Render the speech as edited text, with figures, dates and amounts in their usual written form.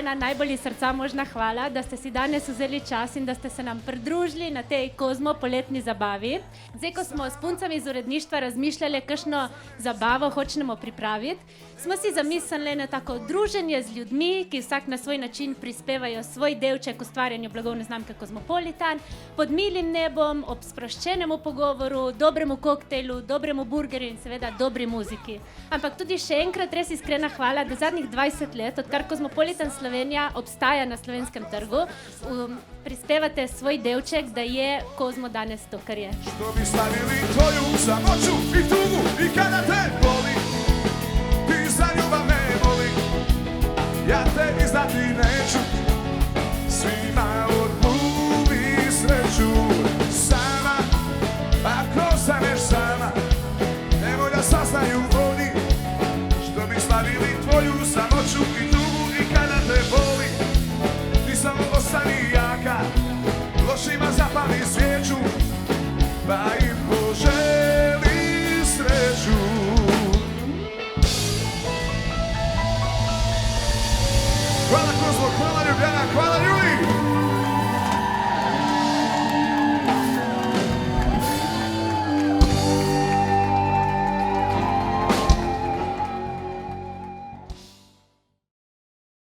iskrena, najbolj iz srca možna hvala, da ste si danes vzeli čas in da ste se nam pridružili na tej Kozmo poletni zabavi. Zdaj, ko smo s puncami iz uredništva razmišljali, kakšno zabavo hočemo pripraviti, smo si zamislili na tako druženje z ljudmi, ki vsak na svoj način prispevajo svoj delček ustvarjanju blagovne znamke Kozmopolitan, pod milim nebom, ob sproščenemu pogovoru, dobremu koktejlu, dobremu burgerju in seveda dobri muziki. Ampak tudi še enkrat res iskrena hvala, da zadnjih 20 let, odkar Kozmopolitan Slovenija obstaja na slovenskem trgu, prispevate svoj delček, da je Kozmo danes to, kar je. Što bi slavili tvoju samoću i tugu i kada te boli, ti za ljubav ne voli, ja te izdati neću, svima odmluvi sreću. Sama, ako ostaneš sama, nemoj da saznaju oni, što bi slavili tvoju samoću i tugu i kada te boli,